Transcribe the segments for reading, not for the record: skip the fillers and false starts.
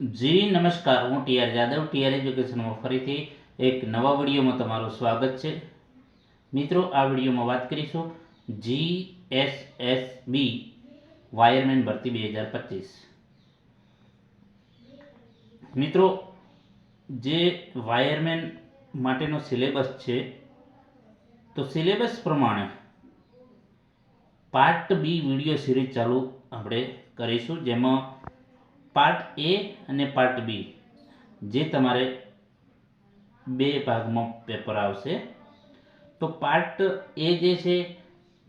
જી નમસ્કાર, હું TR Jadav TR એજ્યુકેશનમાં ફરીથી એક નવા વિડીયોમાં તમારું સ્વાગત છે. મિત્રો, આ વિડીયોમાં વાત કરીશું જીએસએસબી વાયરમેન ભરતી 2025. મિત્રો, જે વાયરમેન માટેનો સિલેબસ છે, તો સિલેબસ પ્રમાણે પાર્ટ બી વિડીયો સિરીઝ ચાલુ આપણે કરીશું, જેમાં પાર્ટ એ અને પાર્ટ બી જે તમારે બે ભાગમાં પેપર આવશે. તો પાર્ટ એ જે છે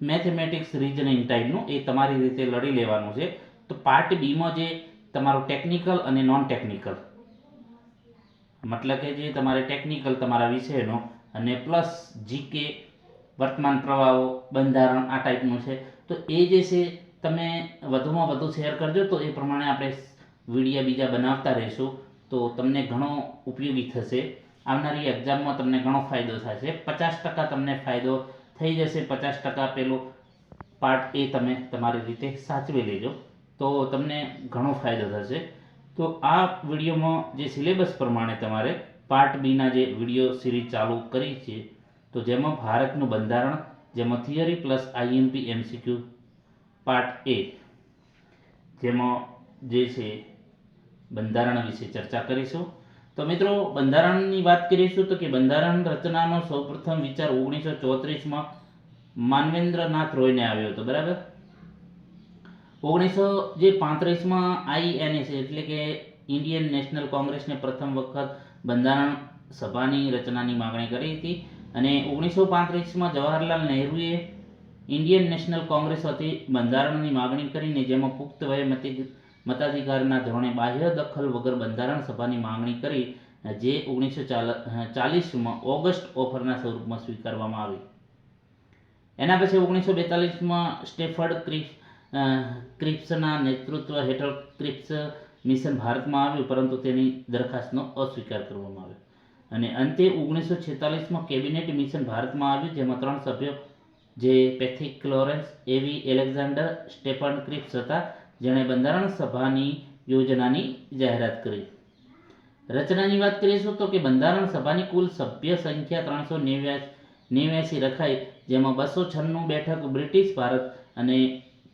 મેથેમેટિક્સ રીઝનિંગ ટાઈપનું, એ તમારી રીતે લડી લેવાનું છે. તો પાર્ટ બીમાં જે તમારું ટેકનિકલ અને નોન ટેકનિકલ, મતલબ કે જે તમારે ટેકનિકલ તમારા વિષયનો અને પ્લસ જીકે, વર્તમાન પ્રવાહો, બંધારણ, આ ટાઈપનું છે. તો એ જે છે તમે વધુમાં વધુ શેર કરજો, તો એ પ્રમાણે આપણે વિડીયો બીજા બનાવતા રહીશું. તો તમને ઘણો ઉપયોગી થશે. આવનારી એક્ઝામમાં તમને ઘણો ફાયદો થશે. 50% તમને ફાયદો થઈ જશે. 50% પેલો પાર્ટ એ તમે તમારી રીતે સાચવી લેજો, તો તમને ઘણો ફાયદો થશે. તો આ વિડીયોમાં જે સિલેબસ પ્રમાણે તમારે પાર્ટ બીના જે વિડીયો સિરીઝ ચાલુ કરી છે, તો જેમાં ભારતનું બંધારણ, જેમાં theory plus IMP MCQ part A, જેમાં જે છે બંધારણ વિશે ચર્ચા કરીશું. તો મિત્રો, બંધારણની વાત કરીશું તો કે બંધારણ રચનાનો સૌપ્રથમ વિચાર 1934માં માનવેન્દ્રનાથ રોયને આવ્યો હતો. બરાબર. 1935માં આઈએનએસ એટલે કે ઇન્ડિયન નેશનલ કોંગ્રેસને પ્રથમ વખત બંધારણ સભાની રચનાની માગણી કરી હતી. અને 1935માં જવાહરલાલ નહેરુએ ઇન્ડિયન નેશનલ કોંગ્રેસ વતી બંધારણની માગણી કરીને, જેમાં પુખ્ત વયે મતાધિકારના ધોરણે બાહ્ય દખલ વગર બંધારણ સભાની માંગણી કરી, જે 1940માં ઓગસ્ટ ઓફરના સ્વરૂપમાં સ્વીકારવામાં આવી. એના પછી 1942માં સ્ટેફર્ડ ક્રિપ્સના નેતૃત્વ હેઠળ ક્રિપ્સ મિશન ભારતમાં આવ્યું, પરંતુ તેની દરખાસ્તનો અસ્વીકાર કરવામાં આવ્યો. અને અંતે 1946માં કેબિનેટ મિશન ભારતમાં આવ્યું, જેમાં 3 સભ્યો, જે પેથિક લોરેન્સ, એવી એલેક્ઝાન્ડર, સ્ટેફન ક્રિપ્સ હતા, જેણે બંધારણ સભાની યોજનાની જાહેરાત કરી. રચનાની વાત કરીશું તો કે બંધારણ સભાની કુલ સભ્ય સંખ્યા 389 રખાઈ, જેમાં 296 બેઠક બ્રિટિશ ભારત અને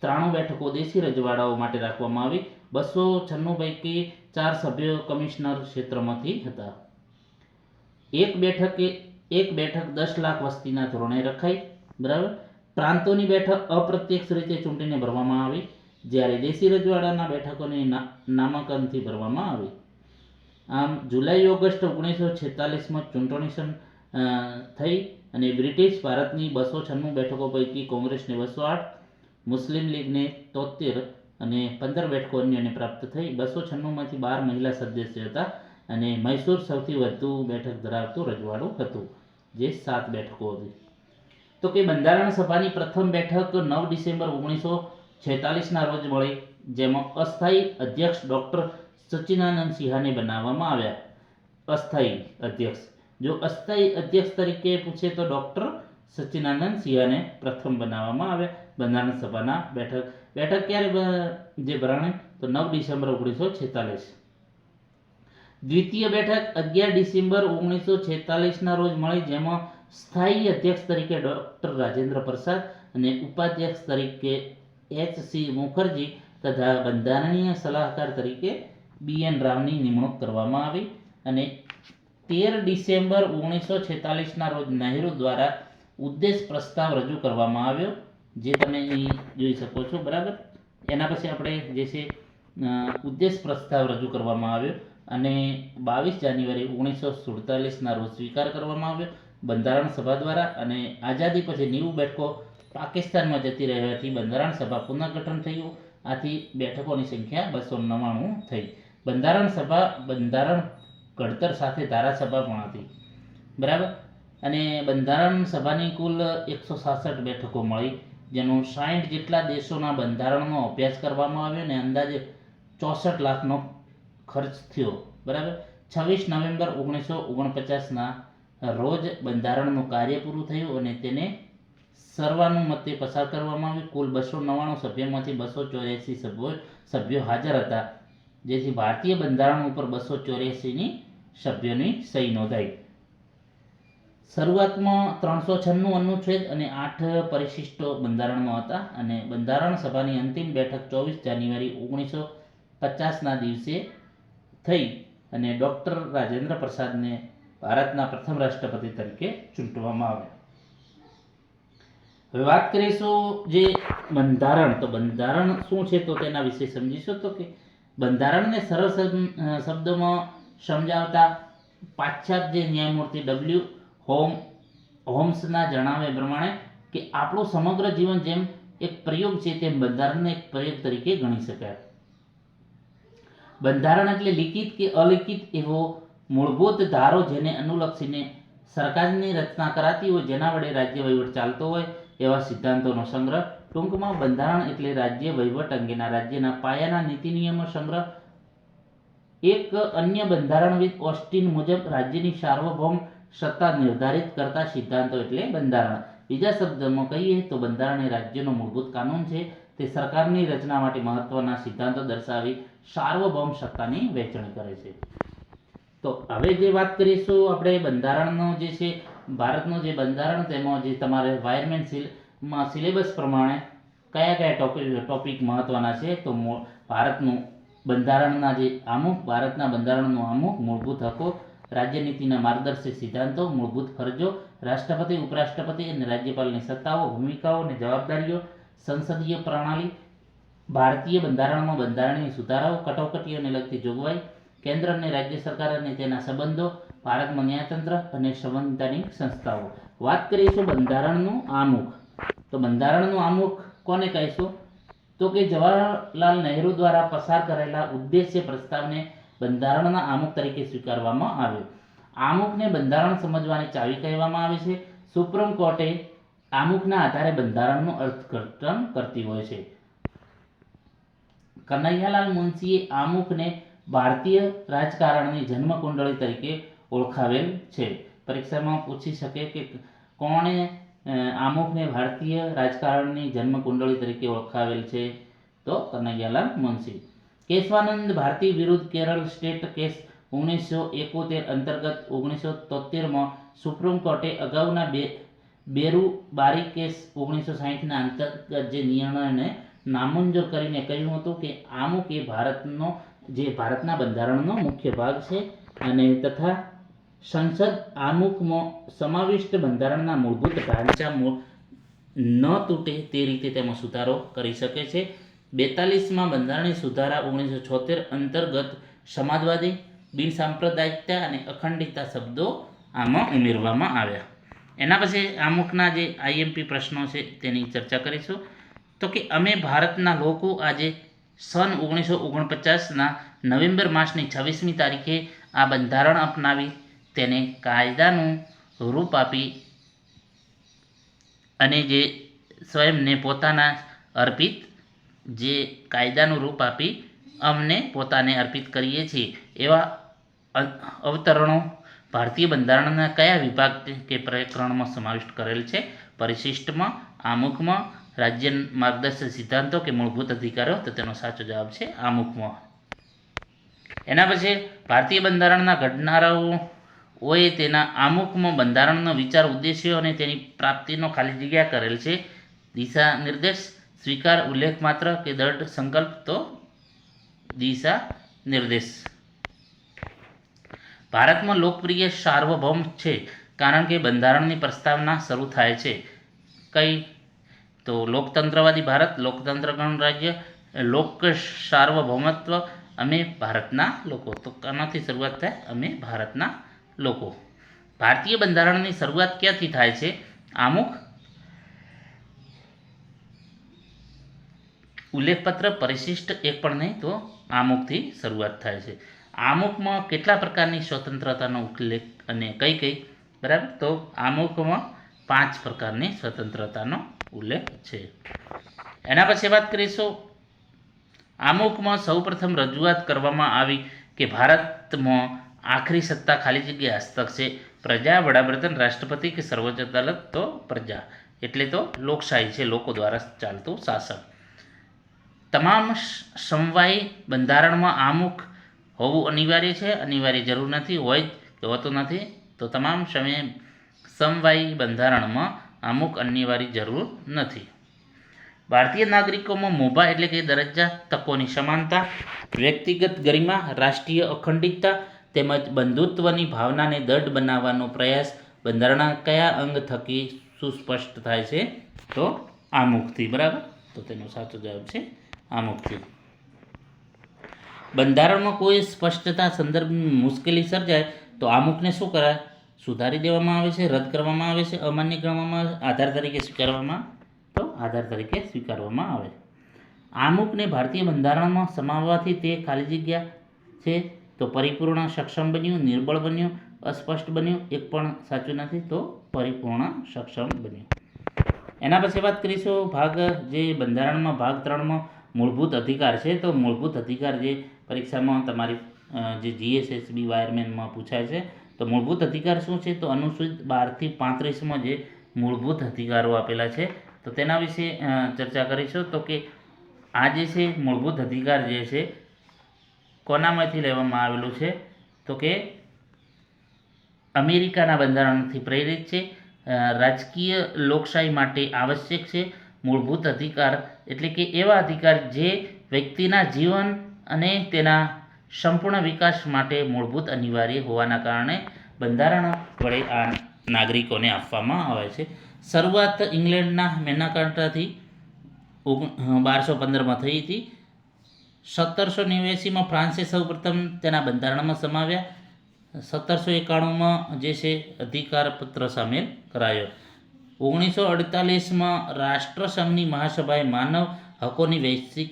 93 બેઠકો દેશી રજવાડાઓ માટે રાખવામાં આવી. 296 પૈકી 4 સભ્યો કમિશનર ક્ષેત્રમાંથી હતા. એક બેઠક 10 લાખ વસ્તીના ધોરણે રખાઈ. બરાબર. પ્રાંતોની બેઠક અપ્રત્યક્ષ રીતે ચૂંટીને ભરવામાં આવી, જ્યારે દેશી રજવાડાના બેઠકોની નામાંકનથી ભરવામાં આવી. આમ જુલાઈ ઓગસ્ટ 1946માં ચૂંટણી થઈ અને બ્રિટિશ ભારતની 296 બેઠકો પૈકી કોંગ્રેસને 208, મુસ્લિમ લીગને 73 અને 15 બેઠકો અન્યને પ્રાપ્ત થઈ. 296માંથી 12 મહિલા સદસ્ય હતા અને મૈસૂર સૌથી વધુ બેઠક ધરાવતું રજવાડું હતું, જે 7 બેઠકો હતી. તો કે બંધારણ સભાની પ્રથમ બેઠક 9 ડિસેમ્બર 1946ના રોજ મળી, જેમાં અસ્થાયી અધ્યક્ષ ડોક્ટર સચ્ચિદાનંદ સિંહાને બનાવવામાં આવ્યા. અસ્થાયી અધ્યક્ષ, જો અસ્થાયી અધ્યક્ષ તરીકે પૂછે તો ડોક્ટર સચ્ચિદાનંદ સિંહાને પ્રથમ બનાવવામાં આવ્યા બંધારણ સભાના બેઠક ક્યારે જે ભરાણી, તો 9 ડિસેમ્બર 1946. દ્વિતીય બેઠક 11 ડિસેમ્બર 1946ના રોજ મળી, જેમાં સ્થાયી અધ્યક્ષ તરીકે ડોક્ટર રાજેન્દ્ર પ્રસાદ અને ઉપાધ્યક્ષ તરીકે એચ.સી. મુખર્જી તથા બંધારણીય સલાહકાર તરીકે બી.એન. રાવની નિમણૂક કરવામાં આવી. અને 13 ડિસેમ્બર 1946ના રોજ નહેરુ દ્વારા ઉદ્દેશ પ્રસ્તાવ રજૂ કરવામાં આવ્યો, જે તમે અહીં જોઈ શકો છો. બરાબર. એના પછી આપણે જે છે ઉદ્દેશ પ્રસ્તાવ રજૂ કરવામાં આવ્યો અને 22 જાન્યુઆરી 1947ના રોજ સ્વીકાર કરવામાં આવ્યો બંધારણ સભા દ્વારા. અને આઝાદી પછી 90 બેઠકો પાકિસ્તાનમાં જતી રહેવાથી બંધારણ સભા પુનર્ગઠન થયું. આથી બેઠકોની સંખ્યા 299 થઈ. બંધારણ સભા બંધારણ ઘડતર સાથે ધારાસભા પણ હતી. બરાબર. અને બંધારણ સભાની કુલ 166 બેઠકો મળી, જેનું 60 જેટલા દેશોના બંધારણનો અભ્યાસ કરવામાં આવ્યો અને અંદાજે 64 લાખનો ખર્ચ થયો. બરાબર. 26 નવેમ્બર 1949ના રોજ બંધારણનું કાર્ય પૂરું થયું અને તેને સર્વાનુમતે પસાર કરવામાં આવ્યું. કુલ 299 સભ્યોમાંથી 284 સભ્યો હાજર હતા, જેથી ભારતીય બંધારણ ઉપર 284ની સભ્યોની સહી નોંધાઈ. શરૂઆતમાં 396 અનુચ્છેદ અને 8 પરિશિષ્ટો બંધારણમાં હતા અને બંધારણ સભાની અંતિમ બેઠક 24 જાન્યુઆરી 1950ના દિવસે થઈ અને ડૉક્ટર રાજેન્દ્ર પ્રસાદને ભારતના પ્રથમ રાષ્ટ્રપતિ તરીકે ચૂંટવામાં આવ્યા. હવે વાત કરીશું જે બંધારણ, તો બંધારણ શું છે તો તેના વિશે સમજીશું. તો કે બંધારણને સરળ શબ્દોમાં સમજાવતા પાશ્ચાત્ય જે ન્યાયમૂર્તિ ડબલ્યુ હોમ્સના જણાવ્યા પ્રમાણે કે આપણું સમગ્ર જીવન જેમ એક પ્રયોગ છે તેમ બંધારણને એક પ્રયોગ તરીકે ગણી શકાય. બંધારણ એટલે લિખિત કે અલિખિત એવો મૂળભૂત ધારો જેને અનુલક્ષીને સરકારની રચના કરાતી હોય, જેના વડે રાજ્ય વહીવટ ચાલતો હોય એવા સિદ્ધાંતોનો સંગ્રહ. ટૂંકમાં બંધારણ એટલે રાજ્ય વહીવટ અંગેના રાજ્યના પાયાના નીતિ નિયમો સંગ્રહ. એક અન્ય બંધારણવિદ ઓસ્ટિન મુજબ રાજ્યની સાર્વભૌમ સત્તા નિર્ધારિત કરતા સિદ્ધાંતો એટલે બંધારણ. બીજા શબ્દોમાં કહીએ તો બંધારણ એ રાજ્યનો મૂળભૂત કાનૂન છે. તે સરકારની રચના માટે મહત્વના સિદ્ધાંતો દર્શાવી સાર્વભૌમ સત્તાની વહેંચણી કરે છે. તો હવે જે વાત કરીશું આપણે બંધારણનો જે છે ભારતનું જે બંધારણ, તેમાં જે તમારે એન્વાયરમેન્ટમાં સિલેબસ પ્રમાણે કયા ટોપિક મહત્વના છે. તો ભારતનું બંધારણના જે આમુખ, ભારતના બંધારણનું આમુખ, મૂળભૂત હકો, રાજ્યનીતિના માર્ગદર્શક સિદ્ધાંતો, મૂળભૂત ફરજો, રાષ્ટ્રપતિ, ઉપરાષ્ટ્રપતિ અને રાજ્યપાલની સત્તાઓ, ભૂમિકાઓ અને જવાબદારીઓ, સંસદીય પ્રણાલી, ભારતીય બંધારણમાં બંધારણીય સુધારાઓ, કટોકટીઓને લગતી જોગવાઈ, કેન્દ્ર અને રાજ્ય સરકાર અને તેના સંબંધો, ભારતમાં ન્યાયતંત્ર અને સંવૈધાનિક સંસ્થાઓ. વાત કરીશું બંધારણનું આમુખ. તો બંધારણનું આમુખ કોને કહીશું? તો કે જવાહરલાલ નહેરુ દ્વારા પસાર કરેલા ઉદ્દેશ્ય પ્રસ્તાવને બંધારણના આમુખ તરીકે સ્વીકારવામાં આવ્યો. આમુખને બંધારણ સમજવાની ચાવી કહેવામાં આવે છે. સુપ્રીમ કોર્ટે આમુખના આધારે બંધારણનું અર્થઘટન કરતી હોય છે. કનૈયાલાલ મુનશીએ આમુખને ભારતીય રાજકારણની જન્મકુંડળી તરીકે ઓળખાવેલ છે. પરીક્ષામાં પૂછી શકે કે કોણે આમુખને ભારતીય રાજકારણની જન્મકુંડળી તરીકે ઓળખાવેલ છે? તો કનૈયાલાલ મુનશી. કેશવાનંદ ભારતી વિરુદ્ધ કેરળ સ્ટેટ કેસ 1971 અંતર્ગત 1973માં સુપ્રીમ કોર્ટે અગાઉના બેરુબારી કેસ 1960ના અંતર્ગત જે નિર્ણયને નામંજૂર કરીને કહ્યું હતું કે આમુખ એ ભારતના બંધારણનો મુખ્ય ભાગ છે અને તથા સંસદ આમુખમાં સમાવિષ્ટ બંધારણના મૂળભૂત ઢાંચા ન તૂટે તે રીતે તેમાં સુધારો કરી શકે છે. 42માં બંધારણીય સુધારા 1976 અંતર્ગત સમાજવાદી, બિનસાંપ્રદાયિકતા અને અખંડિતતા શબ્દો આમાં ઉમેરવામાં આવ્યા. એના પછી આમુખના જે આઈએમપી પ્રશ્નો છે તેની ચર્ચા કરીશું. તો કે અમે ભારતના લોકો આજે સન 1949ના નવેમ્બર માસની 26મી તારીખે આ બંધારણ અપનાવી તેને કાયદાનું રૂપ આપી અને જે સ્વયંને પોતાના અર્પિત જે કાયદાનું રૂપ આપી અમને પોતાને અર્પિત કરીએ છીએ. એવા અવતરણો ભારતીય બંધારણના કયા વિભાગ કે પ્રકરણમાં સમાવિષ્ટ કરેલ છે? પરિશિષ્ટમાં, આમુખમાં, રાજ્ય માર્ગદર્શક સિદ્ધાંતો કે મૂળભૂત અધિકારો? તો તેનો સાચો જવાબ છે આમુખમાં. એના પછી ભારતીય બંધારણના ઘડનારાઓએ તેના આમુખમાં બંધારણનો વિચાર, ઉદ્દેશ્યો અને તેની પ્રાપ્તિનો ખાલી જગ્યા કરેલ છે. દિશા નિર્દેશ, સ્વીકાર, ઉલ્લેખ માત્ર કે દ્રઢ સંકલ્પ? તો દિશા નિર્દેશ. ભારતમાં લોકપ્રિય સાર્વભૌમ છે કારણ કે બંધારણની પ્રસ્તાવના શરૂ થાય છે કઈ? તો લોકતંત્રવાદી ભારત, લોકતંત્ર ગણરાજ્ય, લોક સાર્વભૌમત્વ, અમે ભારતના લોકો. તો આનાથી શરૂઆત થાય? અમે ભારતના લોકો. ભારતીય બંધારણની શરૂઆત ક્યાંથી થાય છે? આમુખ, ઉલ્લેખપત્ર, પરિશિષ્ટ એક પણ નહીં, તો આમુખથી શરૂઆત થાય છે. આમુખમાં કેટલા પ્રકારની સ્વતંત્રતાનો ઉલ્લેખ અને કઈ કઈ? બરાબર, તો આમુખમાં 5 પ્રકારની સ્વતંત્રતાનો ઉલ્લેખ છે. એના પછી વાત કરીશું આમુખમાં સૌપ્રથમ રજૂઆત કરવામાં આવી કે ભારતમાં આખરી સત્તા ખાલી જગ્યા હસ્તક છે. પ્રજા, વડાપ્રધાન, રાષ્ટ્રપતિ કે સર્વોચ્ચ અદાલત? તો પ્રજા એટલે તો લોકશાહી છે, લોકો દ્વારા ચાલતું શાસન. તમામ સમવાય બંધારણમાં આમુખ હોવું અનિવાર્ય છે? અનિવાર્ય જરૂર નથી, હોય કે હોતું નથી. તો તમામ સમવાય બંધારણમાં આમુખ અનિવાર્ય જરૂર નથી. ભારતીય નાગરિકોમાં મોભા એટલે કે દરજ્જા, તકોની સમાનતા, વ્યક્તિગત ગરિમા, રાષ્ટ્રીય અખંડિતતા તેમજ બંધુત્વની ભાવનાને દૃઢ બનાવવાનો પ્રયાસ બંધારણના કયા અંગ થકી સુસ્પષ્ટ થાય છે? તો આમુખથી. બરાબર, તો તેનો સાચો જવાબ છે આમુખથી. બંધારણમાં કોઈ સ્પષ્ટતા સંદર્ભની મુશ્કેલી સર્જાય તો આમુખને શું કરાય? સુધારી દેવામાં આવે છે, રદ કરવામાં આવે છે, અમાન્ય ગણવામાં આવે, આધાર તરીકે સ્વીકારવામાં? તો આધાર તરીકે સ્વીકારવામાં આવે. આમુખને ભારતીય બંધારણમાં સમાવવાથી તે ખાલી જગ્યા છે તો પરિપૂર્ણ, સક્ષમ બન્યું, નિર્બળ બન્યું, અસ્પષ્ટ બન્યું? એક પણ સાચું નથી, તો પરિપૂર્ણ સક્ષમ બન્યું. એના પછી વાત કરીશું ભાગ જે બંધારણમાં ભાગ 3માં મૂળભૂત અધિકાર છે. તો મૂળભૂત અધિકાર જે પરીક્ષામાં તમારી જે જીએસએસબી વાયરમેનમાં પૂછાય છે. તો મૂળભૂત અધિકાર શું છે? તો અનુસૂચિત 12 થી 35માં જે મૂળભૂત અધિકારો આપેલા છે તો તેના વિશે ચર્ચા કરીશું. તો કે આ જે છે મૂળભૂત અધિકાર જે છે કોનામાંથી લેવામાં આવેલું છે? તો કે અમેરિકાના બંધારણથી પ્રેરિત છે. રાજકીય લોકશાહી માટે આવશ્યક છે. મૂળભૂત અધિકાર એટલે કે એવા અધિકાર જે વ્યક્તિના જીવન અને તેના સંપૂર્ણ વિકાસ માટે મૂળભૂત અનિવાર્ય હોવાના કારણે બંધારણ વડે આ નાગરિકોને આપવામાં આવે છે. શરૂઆત ઇંગ્લેન્ડના મેગ્ના કાર્ટાથી 1215માં થઈ હતી. 1789માં ફ્રાન્સે સૌપ્રથમ તેના બંધારણમાં સમાવ્યા. 1791માં જે છે અધિકાર પત્ર સામેલ કરાયો. 1948માં રાષ્ટ્રસંઘની મહાસભાએ માનવ હકોની વૈશ્વિક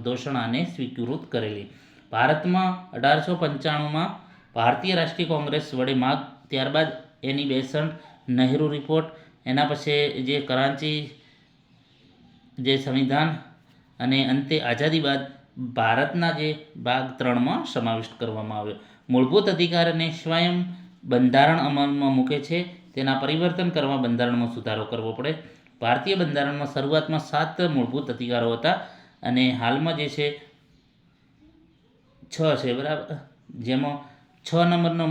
ઘોષણાને સ્વીકૃત કરેલી. ભારતમાં 1895માં ભારતીય રાષ્ટ્રીય કોંગ્રેસ વડે માગ, ત્યારબાદ એની બેસન્ટ, નહેરુ રિપોર્ટ, એના પછી જે કરાંચી જે સંવિધાન અને અંતે આઝાદી બાદ ભારતના જે ભાગ 3માં સમાવિષ્ટ કરવામાં આવ્યો. મૂળભૂત અધિકારને સ્વયં બંધારણ અમલમાં મૂકે છે. તેના પરિવર્તન કરવા બંધારણમાં સુધારો કરવો પડે. ભારતીય બંધારણમાં શરૂઆતમાં 7 મૂળભૂત અધિકારો હતા અને હાલમાં જે છે 6 છે. બરાબર, જેમાં 6 નંબરનો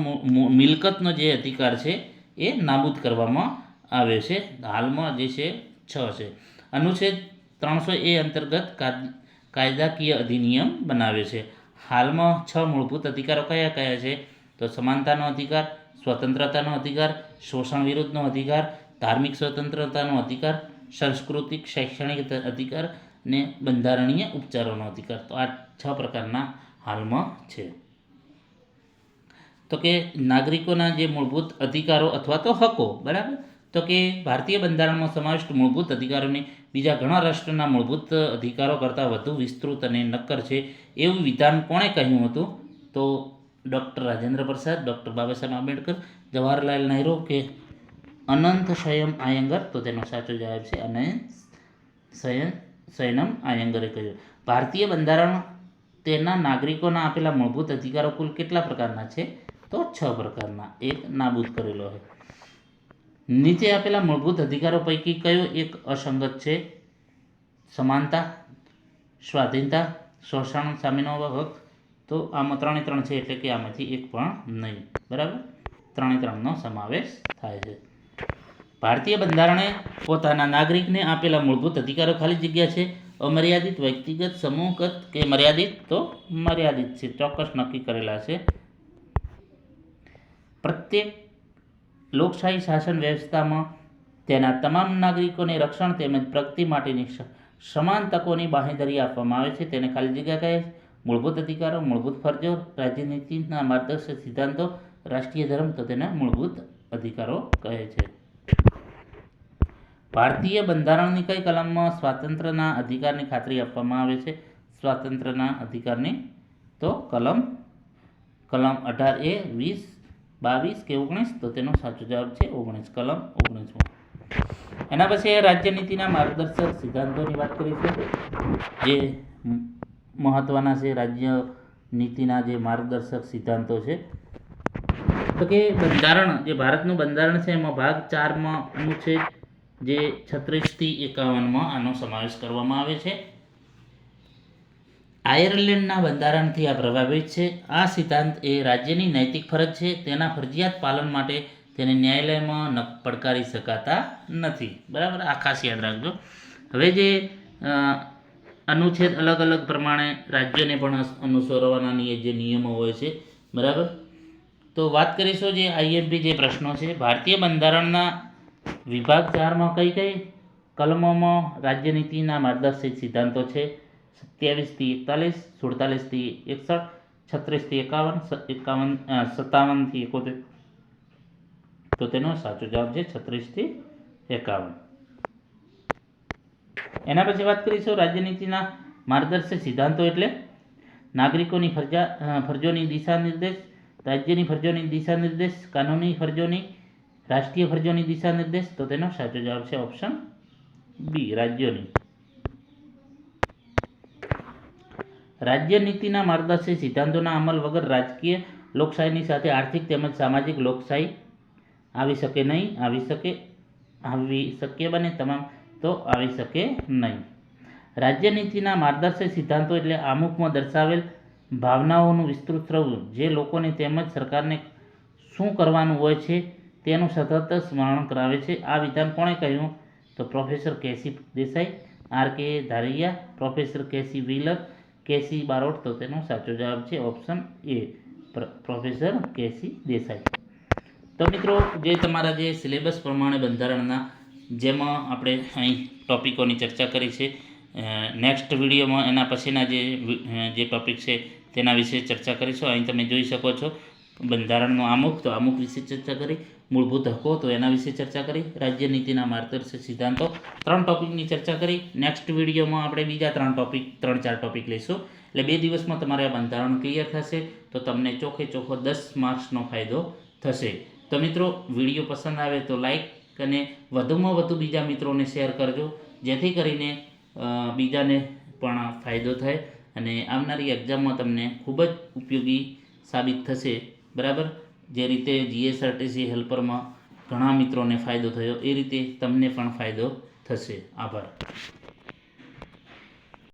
મિલકતનો જે અધિકાર છે એ નાબૂદ કરવામાં આવ્યો છે. હાલમાં જે છે 6 છે. અનુચ્છેદ 300A અંતર્ગત કાયદાકીય અધિનિયમ બનાવે છે. હાલમાં 6 મૂળભૂત અધિકારો કયા કયા છે? તો સમાનતાનો અધિકાર, સ્વતંત્રતાનો અધિકાર, શોષણ વિરુદ્ધનો અધિકાર, ધાર્મિક સ્વતંત્રતાનો અધિકાર, સાંસ્કૃતિક શૈક્ષણિક અધિકાર અને બંધારણીય ઉપચારોનો અધિકાર. તો આ 6 પ્રકારના હાલમાં છે. તો કે નાગરિકોના જે મૂળભૂત અધિકારો અથવા તો હકો. બરાબર, તો કે ભારતીય બંધારણમાં સમાવિષ્ટ મૂળભૂત અધિકારોને બીજા ઘણા રાષ્ટ્રના મૂળભૂત અધિકારો કરતાં વધુ વિસ્તૃત અને નક્કર છે એવું વિધાન કોણે કહ્યું હતું? તો ડૉક્ટર રાજેન્દ્ર પ્રસાદ, ડૉક્ટર બાબા સાહેબ આંબેડકર, જવાહરલાલ નહેરુ કે અનંત શયમ આયંગર? તો તેનો સાચો જવાબ છે અનંત શયનમ આયંગરે કહ્યું. ભારતીય બંધારણ તેના નાગરિકોના આપેલા મૂળભૂત અધિકારો કુલ કેટલા પ્રકારના છે? તો 6 પ્રકારના. એક નાબૂદ કરેલો છે. નીચે આપેલા મૂળભૂત અધિકારો પૈકી કયો એક અસંગત છે? સમાનતા, સ્વાધીનતા, શોષણ સામેનો હક? તો આમાં 3 છે એટલે કે આમાંથી એક પણ નહીં. બરાબર, 3નો સમાવેશ થાય છે. ભારતીય બંધારણે પોતાના નાગરિકને આપેલા મૂળભૂત અધિકારો ખાલી જગ્યા છે અમર્યાદિત, વ્યક્તિગત, સમૂહગત કે મર્યાદિત? તો મર્યાદિત છે, ચોક્કસ નક્કી કરેલા છે. પ્રત્યેક લોકશાહી શાસન વ્યવસ્થામાં તેના તમામ નાગરિકોને રક્ષણ તેમજ પ્રગતિ માટેની સમાન તકોની બાંહેધરી આપવામાં આવે છે. તેને ખાલી જગ્યા કહે છે. મૂળભૂત અધિકારો, મૂળભૂત ફરજો, રાજનીતિના માર્ગદર્શક સિદ્ધાંતો, રાષ્ટ્રીય ધર્મ? તો તેને મૂળભૂત અધિકારો કહે છે. ભારતીય બંધારણની કઈ કલમમાં સ્વાતંત્ર્યના અધિકારની ખાતરી આપવામાં આવે છે? સ્વાતંત્ર્યના અધિકારની? તો કલમ 18A, 20, 22 કે 19? તો તેનો સાચો જવાબ છે 19, કલમ 19માં. એના પછી રાજ્યનીતિના માર્ગદર્શક સિદ્ધાંતોની વાત કરીશું જે મહત્વના છે. રાજ્ય નીતિના જે માર્ગદર્શક સિદ્ધાંતો છે તો કે બંધારણ જે ભારતનું બંધારણ છે એમાં ભાગ 4માં અનુચ્છેદ જે 36 થી 51માં આનો સમાવેશ કરવામાં આવે છે. આયર્લેન્ડના બંધારણથી આ પ્રભાવિત છે. આ સિદ્ધાંત એ રાજ્યની નૈતિક ફરજ છે. તેના ફરજિયાત પાલન માટે તેને ન્યાયાલયમાં પડકારી શકાતા નથી. બરાબર, આ ખાસ યાદ રાખજો. હવે જે અનુચ્છેદ અલગ અલગ પ્રમાણે રાજ્યોને પણ અનુસરવાના જે નિયમો હોય છે. બરાબર, તો વાત કરીશું જે આઈએમપી જે પ્રશ્નો છે. ભારતીય બંધારણના વિભાગ 4માં કઈ કઈ કલમોમાં રાજ્યનીતિના માર્ગદર્શક સિદ્ધાંતો છે? 27થી 41, 47થી 61, 36થી 51, 57થી 71. તો તેનો સાચો જવાબ છે 36થી 51. એના પછી વાત કરીશું રાજ્યનીતિના માર્ગદર્શક સિદ્ધાંતો એટલે નાગરિકોની ફરજોની દિશા નિર્દેશ, રાજ્યની ફરજોની દિશા નિર્દેશ, કાનૂની ફરજોની, રાષ્ટ્રીય ફરજોની દિશા નિર્દેશ. તો તેનો સાચો જવાબ છે ઓપ્શન બી, રાજ્યોની. રાજ્યનીતિના માર્ગદર્શક સિદ્ધાંતોના અમલ વગર રાજકીય લોકશાહીની સાથે આર્થિક તેમજ સામાજિક લોકશાહી આવી શકે નહીં. આવી શકે બને તમામ તો આવી શકે નહીં. રાજ્યનીતિના માર્ગદર્શક સિદ્ધાંતો એટલે આમુખમાં દર્શાવેલ ભાવનાઓનું વિસ્તૃત સ્વરૂપ જે લોકોને તેમજ સરકારને શું કરવાનું હોય છે તેનું સતત સ્મરણ કરાવે છે. આ વિધાન કોણે કહ્યું? તો પ્રોફેસર કેસી દેસાઈ, આર.કે. ધારિયા, પ્રોફેસર કેસી વ્હીલર, કેસી બારોટ. તો તેનો સાચો જવાબ છે ઓપ્શન એ, પ્રોફેસર કેસી દેસાઈ. તો મિત્રો, જે તમારા જે સિલેબસ પ્રમાણે બંધારણના જેમાં આપણે અહીં ટોપિકોની ચર્ચા કરી છે, નેક્સ્ટ વિડીયોમાં એના પછીના જે ટોપિક છે તેના વિશે ચર્ચા કરીશું. અહીં તમે જોઈ શકો છો બંધારણનો આમુખ, તો આમુખ વિશે ચર્ચા કરી, મૂળભૂત હકો તો એના વિશે ચર્ચા કરી, રાજ્યનીતિના માર્ગદર્શક સિદ્ધાંતો 3 ટોપિકની ચર્ચા કરી. નેક્સ્ટ વિડીયોમાં આપણે બીજા 3-4 ટોપિક લઈશું. એટલે 2 દિવસમાં તમારે આ બંધારણ ક્લિયર થશે. તો તમને ચોખ્ખે ચોખ્ખો 10 માર્ક્સનો ફાયદો થશે. તો મિત્રો, વિડીયો પસંદ આવે તો લાઈક અને વધુમાં વધુ બીજા મિત્રોને શેર કરજો, જેથી કરીને બીજાને પણ ફાયદો થાય અને આવનારી એક્ઝામમાં તમને ખૂબ જ ઉપયોગી સાબિત થશે. બરાબર, જે રીતે જીએસઆરટીસી હેલ્પરમાં ઘણા મિત્રોને ફાયદો થયો એ રીતે તમને પણ ફાયદો થશે. આભાર.